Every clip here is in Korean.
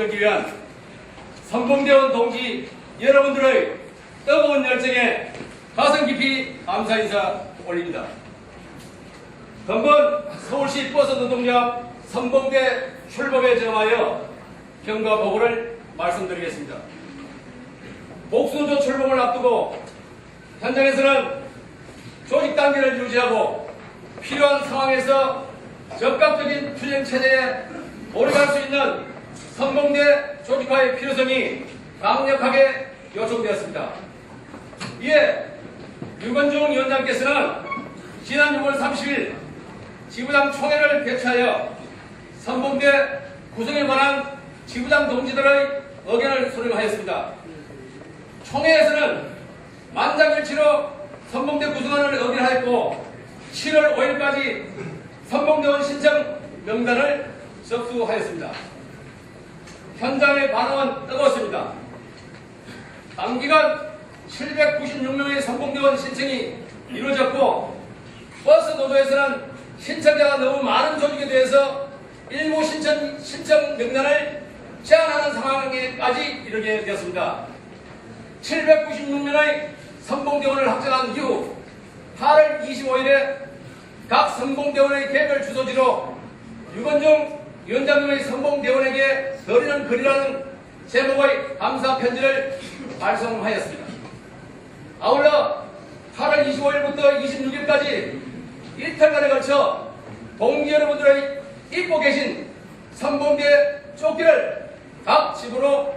끌기 위한 선봉대원 동지 여러분들의 뜨거운 열정에 가슴 깊이 감사 인사 올립니다. 금번 서울시 버스 노동조합 선봉대 출범에 점하여 경과 보고를 말씀드리겠습니다. 복수노조 출범을 앞두고 현장에서는 조직 단계를 유지하고 필요한 상황에서 적극적인 투쟁 체제에 몰입할 수 있는 선봉대 조직화의 필요성이 강력하게 요청되었습니다. 이에 유건중 위원장께서는 지난 6월 30일 지부장 총회를 개최하여 선봉대 구성에 관한 지부장 동지들의 의견을 수렴하였습니다. 총회에서는 만장일치로 선봉대 구성안을 의결하였고 7월 5일까지 선봉대원 신청 명단을 접수하였습니다. 현장의 반응은 뜨거웠습니다. 단기간 796명의 선봉대원 신청이 이루어졌고 버스 노조에서는 신청자가 너무 많은 조직에 대해서 일부 신청 명단을 제한하는 상황에까지 이르게 되었습니다. 796명의 선봉대원을 확정한 이후 8월 25일에 각 선봉대원의 개별 주소지로 유건중 위원장님의 선봉대원에게 드리는 글이라는 제목의 감사 편지를 발송하였습니다. 아울러 8월 25일부터 26일까지 이틀간에 걸쳐 동지 여러분들의 입고 계신 선봉대 조끼를 각 지부로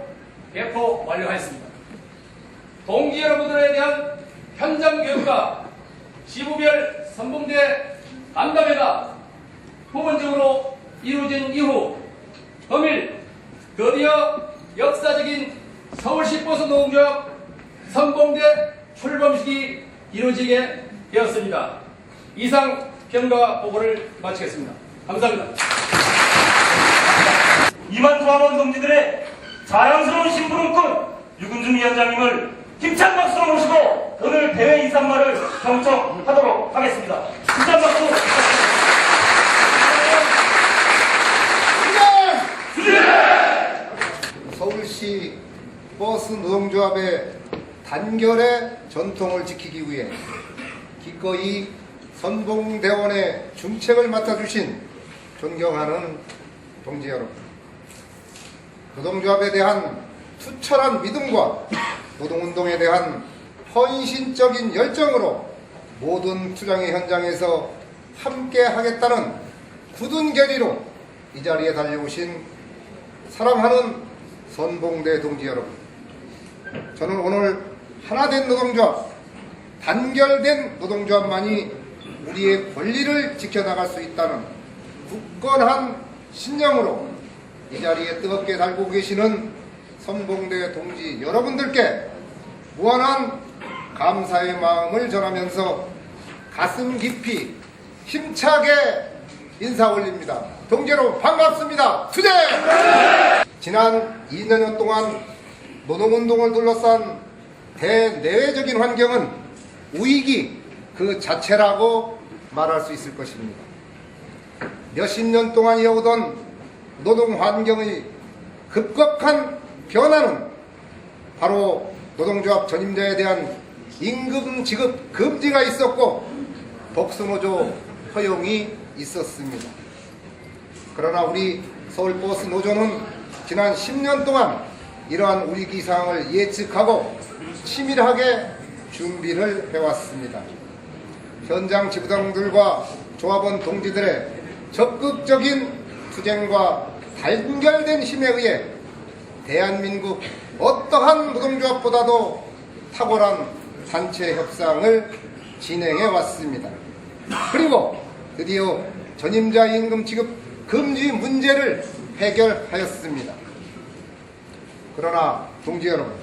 배포 완료하였습니다. 동지 여러분들에 대한 현장 교육과 지부별 선봉대 간담회가 부분적으로 이루어진 이후 금일 드디어 역사적인 서울시 버스 노동조합 선봉대 출범식이 이루어지게 되었습니다. 이상 경과 보고를 마치겠습니다. 감사합니다. 이만 조합원 동지들의 자랑스러운 심부름꾼 유근중 위원장님을 힘찬 박수로 모시고 오늘 대회 인사말을 경청하도록 하겠습니다. 힘찬 박수 부탁드립니다. 서울시 버스 노동조합의 단결의 전통을 지키기 위해 기꺼이 선봉대원의 중책을 맡아주신 존경하는 동지 여러분, 노동조합에 대한 투철한 믿음과 노동운동에 대한 헌신적인 열정으로 모든 투쟁의 현장에서 함께 하겠다는 굳은 결의로 이 자리에 달려오신 사랑하는 선봉대 동지 여러분, 저는 오늘 하나된 노동조합, 단결된 노동조합만이 우리의 권리를 지켜나갈 수 있다는 굳건한 신념으로 이 자리에 뜨겁게 달고 계시는 선봉대 동지 여러분들께 무한한 감사의 마음을 전하면서 가슴 깊이 힘차게 인사 올립니다. 동지 여러분 반갑습니다. 투쟁! 지난 2년 동안 노동운동을 둘러싼 대내외적인 환경은 위기 그 자체라고 말할 수 있을 것입니다. 몇십 년 동안 이어오던 노동 환경의 급격한 변화는 바로 노동조합 전임자에 대한 임금 지급 금지가 있었고 복수노조 허용이 있었습니다. 그러나 우리 서울버스 노조는 지난 10년 동안 이러한 위기 상황을 예측하고 치밀하게 준비를 해왔습니다. 현장 지부장들과 조합원 동지들의 적극적인 투쟁과 단결된 힘에 의해 대한민국 어떠한 노동조합보다도 탁월한 단체 협상을 진행해 왔습니다. 그리고 드디어 전임자 임금 지급 금지 문제를 해결하였습니다. 그러나 동지 여러분,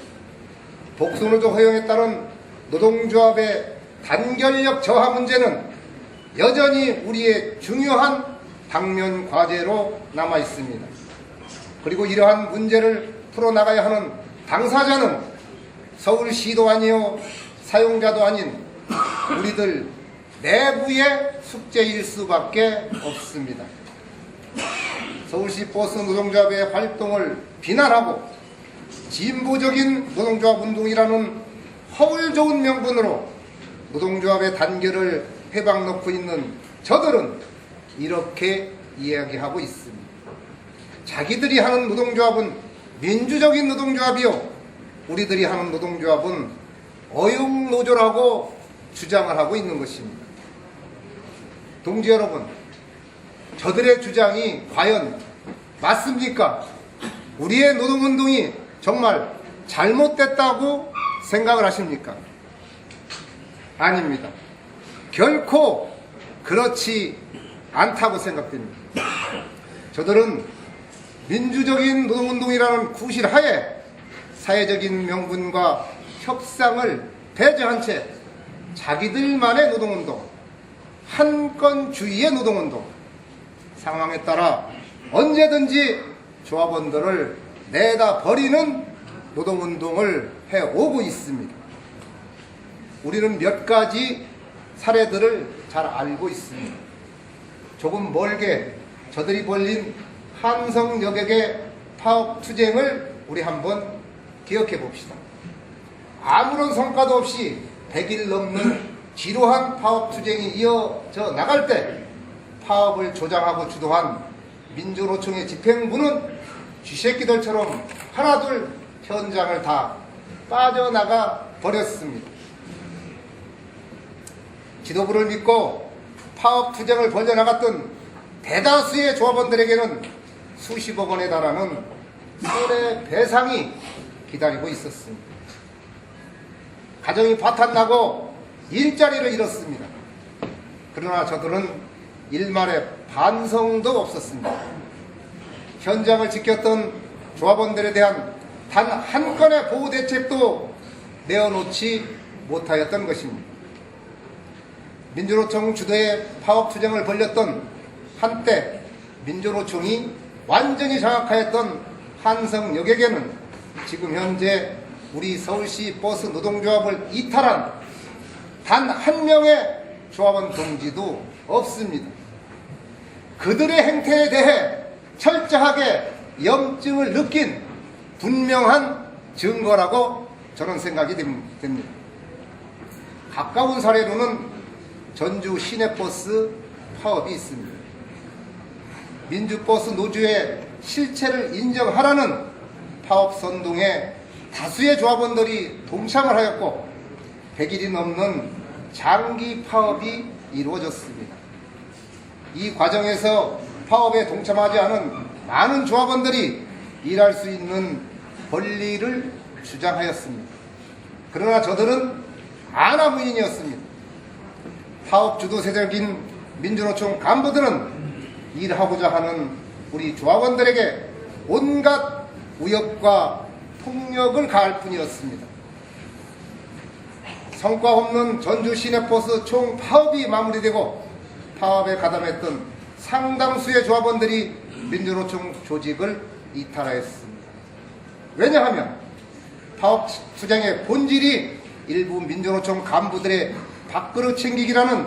복수노조 허용에 따른 노동조합의 단결력 저하 문제는 여전히 우리의 중요한 당면 과제로 남아 있습니다. 그리고 이러한 문제를 풀어나가야 하는 당사자는 서울시도 아니요 사용자도 아닌 우리들 내부의 숙제일 수밖에 없습니다. 서울시 버스 노동조합의 활동을 비난하고 진보적인 노동조합 운동이라는 허울 좋은 명분으로 노동조합의 단결을 회방 놓고 있는 저들은 이렇게 이야기하고 있습니다. 자기들이 하는 노동조합은 민주적인 노동조합이요, 우리들이 하는 노동조합은 어용노조라고 주장을 하고 있는 것입니다. 동지 여러분, 저들의 주장이 과연 맞습니까? 우리의 노동운동이 정말 잘못됐다고 생각을 하십니까? 아닙니다. 결코 그렇지 않다고 생각됩니다. 저들은 민주적인 노동운동이라는 구실하에 사회적인 명분과 협상을 배제한 채 자기들만의 노동운동, 한건주의의 노동운동, 상황에 따라 언제든지 조합원들을 내다 버리는 노동운동을 해오고 있습니다. 우리는 몇 가지 사례들을 잘 알고 있습니다. 조금 멀게 저들이 벌린 한성 여객의 파업 투쟁을 우리 한번 기억해 봅시다. 아무런 성과도 없이 100일 넘는 지루한 파업 투쟁이 이어져 나갈 때 파업을 조장하고 주도한 민주노총의 집행부는 쥐새끼들처럼 하나둘 현장을 다 빠져나가 버렸습니다. 지도부를 믿고 파업 투쟁을 벌려나갔던 대다수의 조합원들에게는 수십억 원에 달하는 손해배상이 기다리고 있었습니다. 가정이 파탄나고 일자리를 잃었습니다. 그러나 저들은 일말의 반성도 없었습니다. 현장을 지켰던 조합원들에 대한 단 한 건의 보호 대책도 내어놓지 못하였던 것입니다. 민주노총 주도의 파업 투쟁을 벌였던 한때 민주노총이 완전히 장악하였던 한성 여객에는 지금 현재 우리 서울시 버스 노동조합을 이탈한 단 한 명의 조합원 동지도 없습니다. 그들의 행태에 대해 철저하게 염증을 느낀 분명한 증거라고 저는 생각이 됩니다. 가까운 사례로는 전주 시내버스 파업이 있습니다. 민주버스 노조의 실체를 인정하라는 파업 선동에 다수의 조합원들이 동참을 하였고 100일이 넘는 장기 파업이 이루어졌습니다. 이 과정에서 파업에 동참하지 않은 많은 조합원들이 일할 수 있는 권리를 주장하였습니다. 그러나 저들은 안하무인이었습니다. 파업 주도 세력인 민주노총 간부들은 일하고자 하는 우리 조합원들에게 온갖 우역과 폭력을 가할 뿐이었습니다. 성과 없는 전주 시내버스 총 파업이 마무리되고 파업에 가담했던 상당수의 조합원들이 민주노총 조직을 이탈하였습니다. 왜냐하면 파업 투쟁의 본질이 일부 민주노총 간부들의 밥그릇 챙기기라는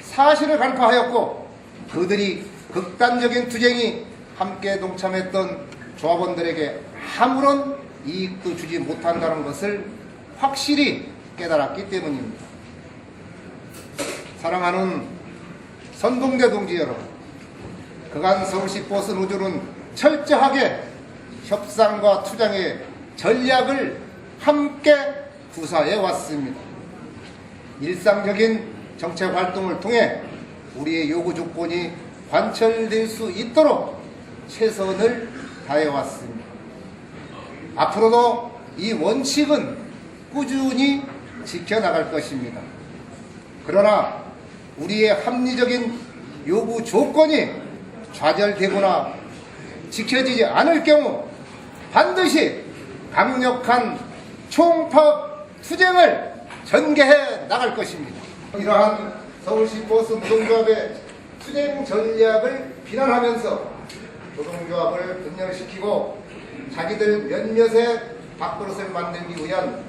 사실을 간파하였고 그들이 극단적인 투쟁이 함께 동참했던 조합원들에게 아무런 이익도 주지 못한다는 것을 확실히 깨달았기 때문입니다. 사랑하는 선동대 동지 여러분, 그간 서울시 버스 노조는 철저하게 협상과 투쟁의 전략을 함께 구사해 왔습니다. 일상적인 정책 활동을 통해 우리의 요구 조건이 관철될 수 있도록 최선을 다해 왔습니다. 앞으로도 이 원칙은 꾸준히 지켜나갈 것입니다. 그러나 우리의 합리적인 요구 조건이 좌절되거나 지켜지지 않을 경우 반드시 강력한 총파업 투쟁을 전개해 나갈 것입니다. 이러한 서울시 버스 노동조합의 투쟁 전략을 비난하면서 노동조합을 분열시키고 자기들 몇몇의 밥그릇을 만들기 위한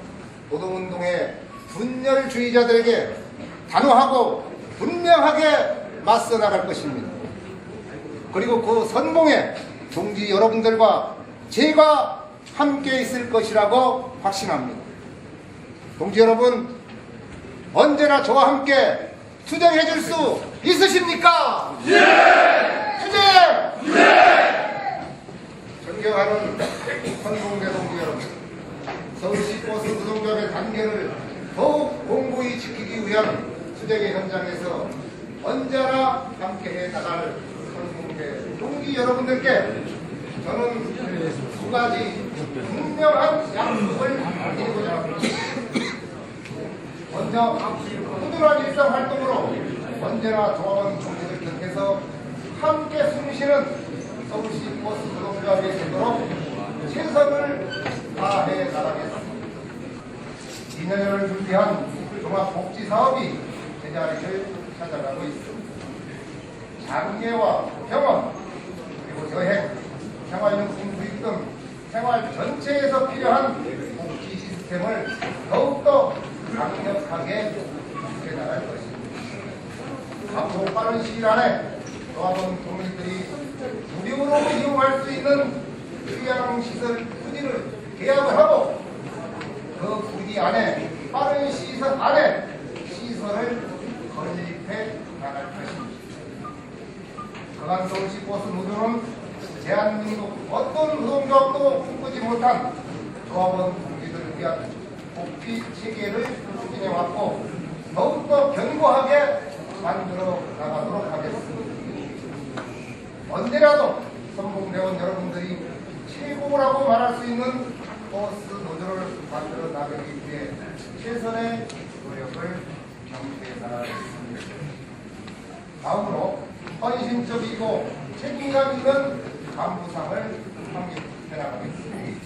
노동운동의 분열주의자들에게 단호하고 분명하게 맞서 나갈 것입니다. 그리고 그 선봉에 동지 여러분들과 제가 함께 있을 것이라고 확신합니다. 동지 여러분, 언제나 저와 함께 투쟁해 줄 수 있으십니까? 예! 투쟁! 예! 존경하는 선봉대 동지 여러분, 서울시 버스 노동조합의 단계를 더욱 공고히 지키기 위한 투쟁의 현장에서 언제나 함께해 나갈 선봉대 동지 여러분들께 저는 두 가지 분명한 약속을 드리고자 합니다. 먼저 꾸준한 일상 활동으로 언제나 조합원 동지들 곁에서 함께 숨쉬는 서울시 버스 노동조합이 되도록 최선을 다해 나가겠습니다. 2년여를 준비한 종합복지사업이 제자리를 찾아가고 있습니다. 장애와 병원, 그리고 여행, 생활용품 구입 등 생활 전체에서 필요한 복지 시스템을 더욱더 강력하게 구해나갈 것입니다. 앞으로 빠른 시일 안에 조합원 동지들이 무료로 이용할 수 있는 휴양시설 부지를 계약을 하고 그 부지 안에 빠른 시설 안에 시설을 건립해 나갈 것입니다. 그간 서울시 버스 노조는 대한민국 어떤 노동조합도 꿈꾸지 못한 조합원 동지들을 위한 복지 체계를 추진해왔고 더욱더 견고하게 만들어 나가도록 하겠습니다. 언제라도 선봉대원 여러분들이 최고라고 말할 수 있는 버스 노조를 만들어 나가기 위해 최선의 노력을 경주해 나가겠습니다. 다음으로 헌신적이고 책임감 있는 간부상을 확립해 나가겠습니다.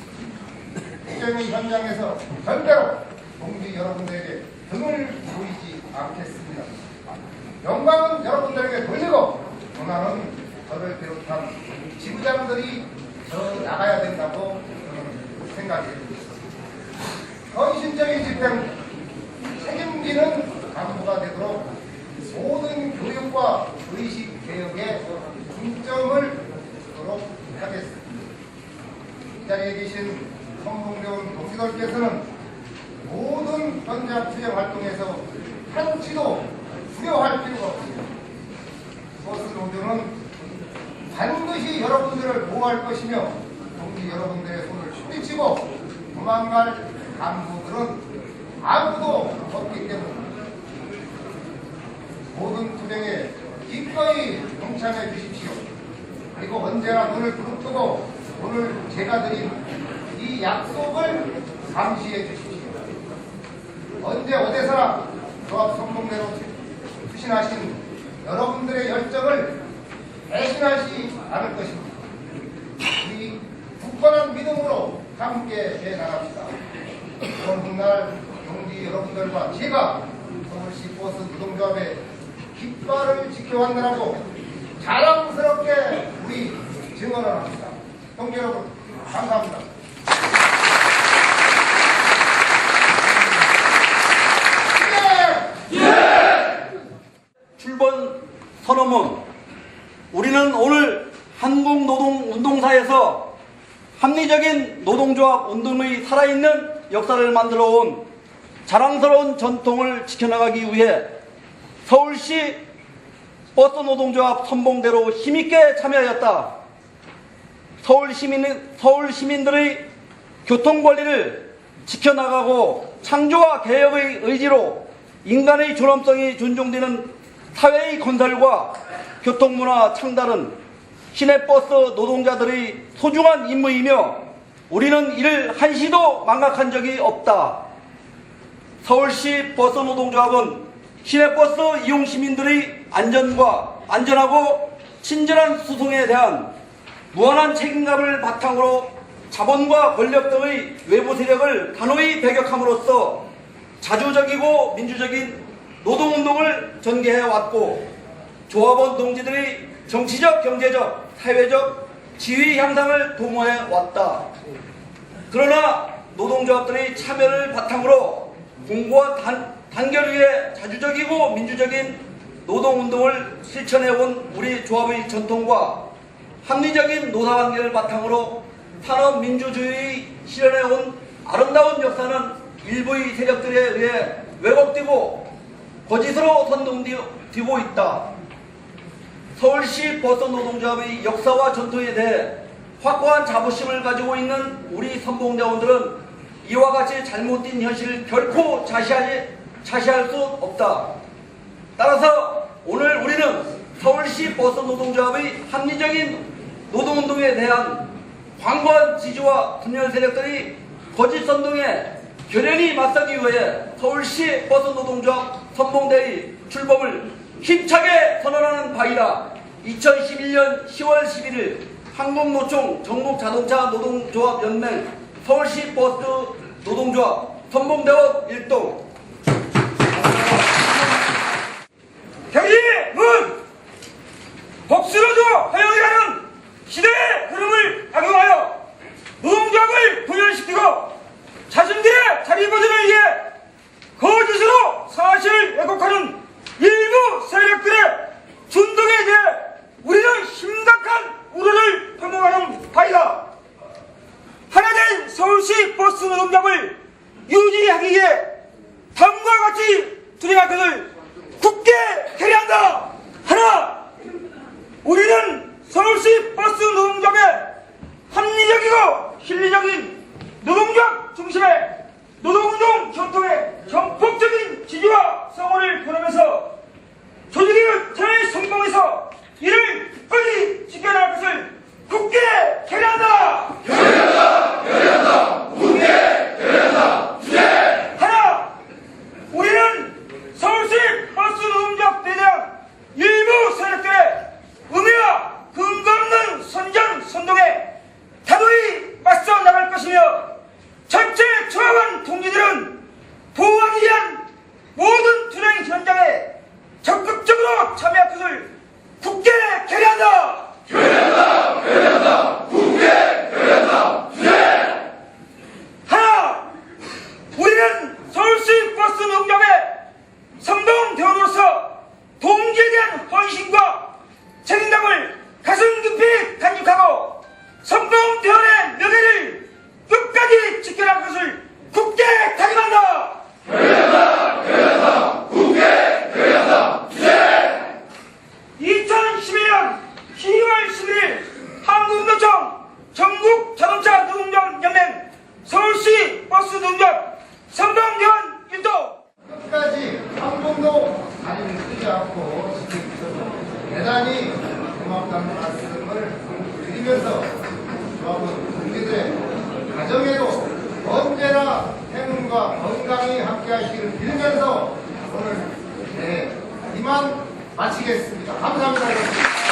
투쟁의 현장에서 절대로 동지 여러분들에게 등을 보이지 않겠습니다. 영광은 여러분들에게 돌리고 권한은 저를 비롯한 지부장들이 저 나가야 된다고 저는 생각합니다. 헌신적인 집행, 책임지는 간부가 되도록 모든 교육과 의식 개혁에 중점을 두도록 하겠습니다. 이 자리에 계신 선봉대원 동지들께서는 모든 현장 투쟁 활동에서 한치도 두려워할 필요가 없습니다. 버스 노조는 반드시 여러분들을 보호할 것이며 동지 여러분들의 손을 휘치고 도망갈 간부들은 아무도 없기 때문입니다. 모든 투쟁에 기꺼이 동참해 주십시오. 그리고 언제나 눈을 부릅뜨고 오늘 제가 드린 이 약속을 감시해 주십시오. 언제 어디서나 조합 선봉대로 추진하신 여러분들의 열정을 배신하지 않을 것입니다. 우리 굳건한 믿음으로 함께 해나갑시다. 이번 훗날 동지 여러분들과 제가 서울시 버스 노동조합의 깃발을 지켜왔느라고 자랑스럽게 우리 증언을 합니다. 동지 여러분, 감사합니다. 출범 선언문, 우리는 오늘 한국노동운동사에서 합리적인 노동조합 운동의 살아있는 역사를 만들어온 자랑스러운 전통을 지켜나가기 위해 서울시 버스 노동조합 선봉대로 힘있게 참여하였다. 서울 시민들의 교통권리를 지켜나가고 창조와 개혁의 의지로 인간의 존엄성이 존중되는 사회의 건설과 교통문화 창달은 시내버스 노동자들의 소중한 임무이며 우리는 이를 한시도 망각한 적이 없다. 서울시 버스 노동조합은 시내버스 이용 시민들의 안전하고 친절한 수송에 대한 무한한 책임감을 바탕으로 자본과 권력 등의 외부 세력을 단호히 배격함으로써 자주적이고 민주적인 노동운동을 전개해왔고 조합원 동지들의 정치적, 경제적, 사회적 지위 향상을 도모해왔다. 그러나 노동조합들의 참여를 바탕으로 공고와 단결 위에 자주적이고 민주적인 노동운동을 실천해온 우리 조합의 전통과 합리적인 노사관계를 바탕으로 산업민주주의 실현해온 아름다운 역사는 일부의 세력들에 의해 왜곡되고 거짓으로 선동되고 있다. 서울시 버스 노동조합의 역사와 전통에 대해 확고한 자부심을 가지고 있는 우리 선봉대원들은 이와 같이 잘못된 현실을 결코 자시할 수 없다. 따라서 오늘 우리는 서울시 버스 노동조합의 합리적인 노동운동에 대한 광고한 지지와 분열 세력들이 거짓 선동에 결연히 맞서기 위해 서울시 버스 노동조합 선봉대의 출범을 힘차게 선언하는 바이라 2011년 10월 11일 한국노총 전국자동차 노동조합 연맹 서울시 버스 노동조합 선봉대원 일동 경기문 복수로도 허용이라는 시대의 흐름을 악용하여 노동조합을 분열시키고 자신들의 자리보존을 위해 거짓으로 사실을 왜곡하는 일부 세력들의 준동에 대해 우리는 심각한 우려를 표명하는 바이다. 하나된 서울시 버스 노동조합을 유지하기 위해 다음과 같이 투쟁할 것을 굳게 결의한다. 하나, 우리는 서울시 버스 노동조합의 합리적이고 실리적인 노동조합 중심의 노동운동 전통의 전폭적인 지지와 성원을 보내면서 조직의 재성공에서 이를 끝까지 지켜나갈 것을 굳게 결의한다. 하나, 우리는 서울시 버스 노동조합에 대한 일부 세력들의 음해와 근거 없는 선동에 다도히 맞서 나갈 것이며 전체 조합원 동지들은 보호하기 위한 모든 투쟁 현장에 적극적으로 참여할 것을 굳게 결의한다. 하나, 우리는 서울시 버스 노동조합의 선봉대원으로서 동지에 대한 헌신과 책임감을 가슴 깊이 간직하고 선봉대원의 명예를 끝까지 지켜나갈 것을 굳게 다짐한다. 2012년 10월 11일 한국노총 전국자동차 노동조합 연맹 서울시 버스 노동조합 선봉대원 일동 끝까지 한 번도 다리를 쓰지 않고 지켜주셔서 대단히 고맙다는 말씀을 드리면서 조합원 동지들의 가정에도 언제나 행운과 건강히 함께하시기를 빌면서 오늘 이만 마치겠습니다. 감사합니다.